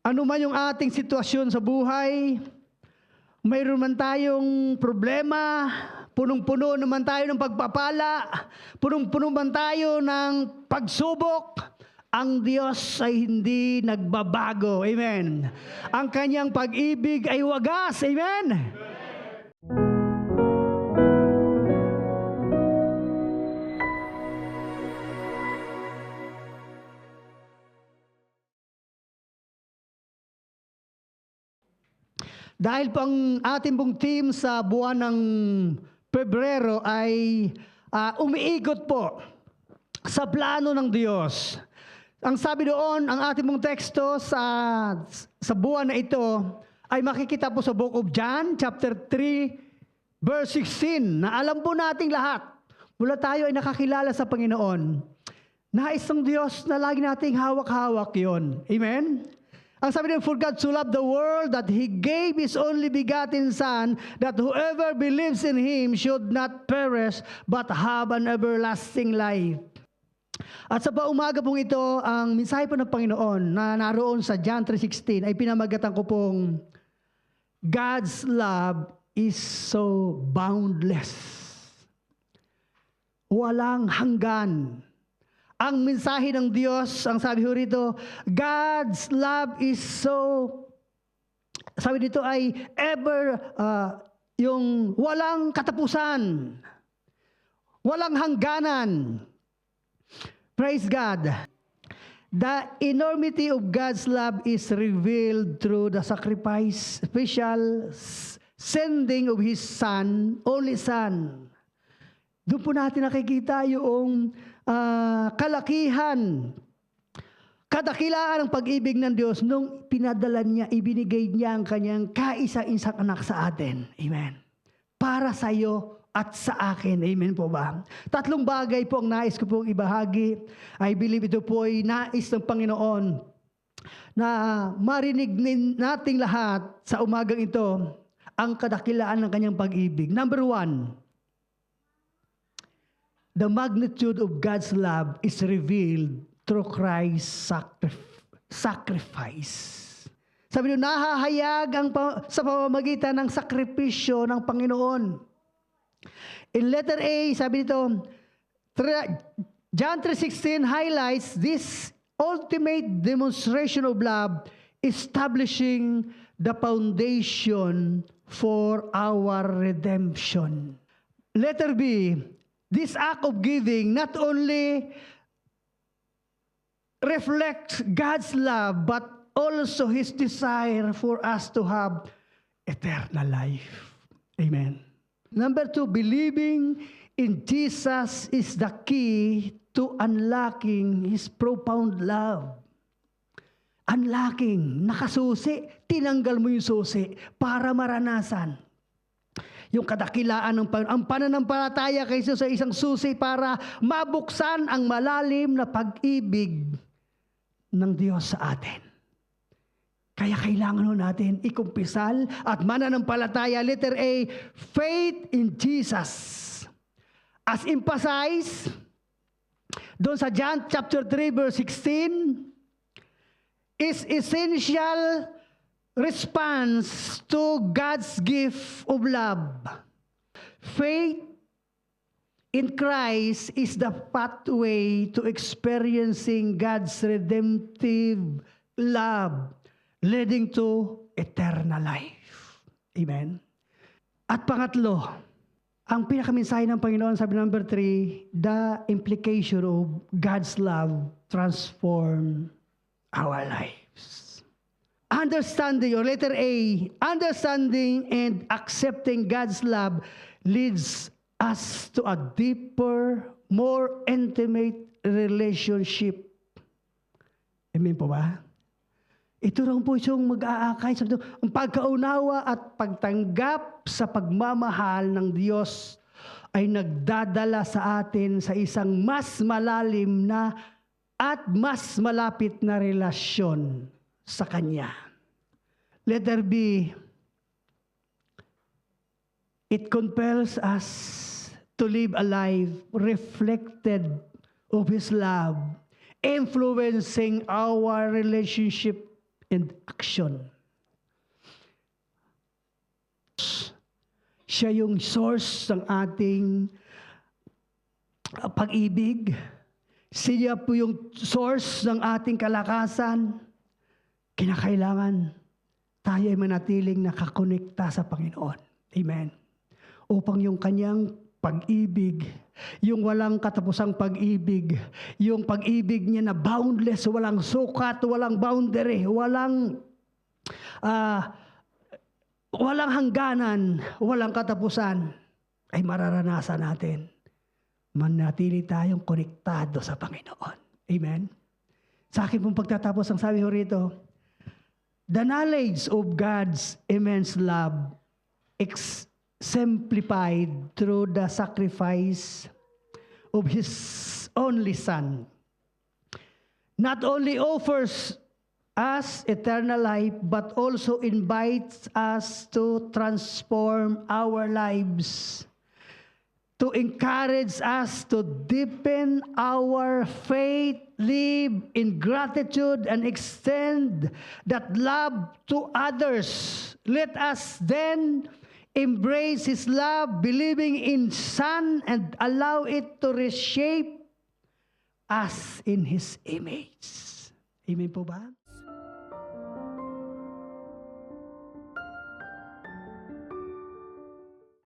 Ano man yung ating sitwasyon sa buhay, mayroon man tayong problema, punong-puno naman tayo ng pagpapala, punong-puno man tayo ng pagsubok, ang Diyos ay hindi nagbabago. Amen. Ang kanyang pag-ibig ay wagas. Amen. Dahil po ang ating pong team sa buwan ng Pebrero ay umiikot po sa plano ng Diyos. Ang sabi doon, ang ating pong teksto sa buwan na ito ay makikita po sa Book of John, chapter 3, verse 16, na alam po nating lahat, mula tayo ay nakakilala sa Panginoon. Nais ng Diyos na lagi nating hawak-hawak yon. Amen? Ang sabi din, for God so loved the world that He gave His only begotten Son, that whoever believes in Him should not perish, but have an everlasting life. At sa paumaga pong ito, ang mensahe po ng Panginoon na naroon sa John 3:16 ay pinamagatan ko pong, God's love is so boundless. Walang hanggan. Ang mensahe ng Diyos, ang sabi ho rito, God's love is so, sabi dito ay ever, yung walang katapusan, walang hangganan. Praise God. The enormity of God's love is revealed through the sacrifice, special sending of His Son, only Son. Doon po natin nakikita yung kalakihan, kadakilaan ng pag-ibig ng Diyos nung pinadala niya, ibinigay niya ang kanyang kaisa-isang anak sa atin. Amen. Para sa iyo at sa akin. Amen po ba? Tatlong bagay po ang nais ko pong ibahagi. I believe ito po ay nais ng Panginoon na marinig nating lahat sa umagang ito ang kadakilaan ng kanyang pag-ibig. Number 1, the magnitude of God's love is revealed through Christ's sacrifice. Sabi nyo, nahahayag sa pamamagitan ng sakripisyo ng Panginoon. In letter A, sabi nito, John 3:16 highlights this ultimate demonstration of love, establishing the foundation for our redemption. Letter B, this act of giving not only reflects God's love, but also His desire for us to have eternal life. Amen. Number 2, believing in Jesus is the key to unlocking His profound love. Unlocking, nakasusi, tinanggal mo yung susi para maranasan yung kadakilaan ng Panginoon. Ang pananampalataya kay Jesus ay isang susi para mabuksan ang malalim na pag-ibig ng Diyos sa atin. Kaya kailangan natin ikumpisal at mananampalataya. Letter A, faith in Jesus. As emphasized doon sa John chapter 3 verse 16, is essential response to God's gift of love. Faith in Christ is the pathway to experiencing God's redemptive love, leading to eternal life. Amen. At pangatlo, ang pinakamensahe ng Panginoon, sabi number 3, the implication of God's love transform our lives. Understanding, or letter A, understanding and accepting God's love leads us to a deeper, more intimate relationship. Amen po ba? Ito lang po yung mag-aakay sa ang pagkaunawa at pagtanggap sa pagmamahal ng Diyos ay nagdadala sa atin sa isang mas malalim na at mas malapit na relasyon sa Kanya. Letter B, it compels us to live a life reflected of His love, influencing our relationship and action. Siya yung source ng ating pag-ibig. Siya po yung source ng ating kalakasan. Kinakailangan tayo ay manatiling nakakonekta sa Panginoon. Amen. Upang yung kanyang pag-ibig, yung walang katapusang pag-ibig, yung pag-ibig niya na boundless, walang sukat, walang boundary, walang hangganan, walang katapusan, ay mararanasan natin. Manatili tayong konektado sa Panginoon. Amen? Sa akin pong pagtatapos, ang sabi ko rito, the knowledge of God's immense love exemplified through the sacrifice of His only Son not only offers us eternal life, but also invites us to transform our lives, to encourage us to deepen our faith, live in gratitude, and extend that love to others. Let us then embrace His love, believing in Son, and allow it to reshape us in His image. Amen po ba?